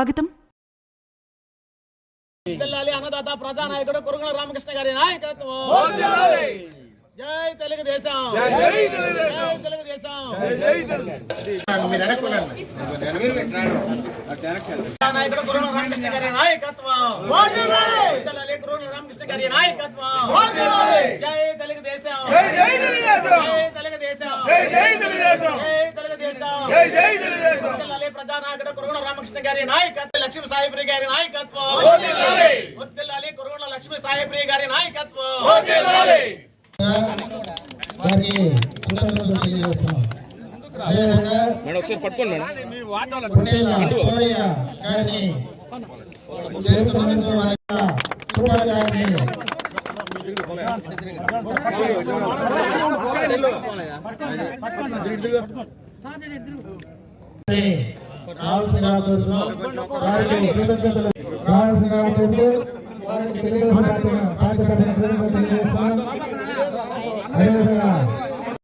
స్వాగతం. అన్నదాత ప్రజానాయకుడు కురుగుల రామకృష్ణ గారి నాయకత్వం. జై తెలుగుదేశం. నాయకుడు కురుగుల రామకృష్ణ గారి నాయకత్వం. కురుగుల రామకృష్ణ గారి నాయకత్వం. జై తెలుగుదేశం. జై తెలుగుదేశం. ప్రజానాయకుడు కురుగుల రామకృష్ణ గారి నాయకత్వం. లక్ష్మీ సాయిప్రియ గారి నాయకత్వం. కురుగుల లక్ష్మీ సాయిప్రియ గారి నాయకత్వం. ఒకసారి పట్టుకోండి మేడం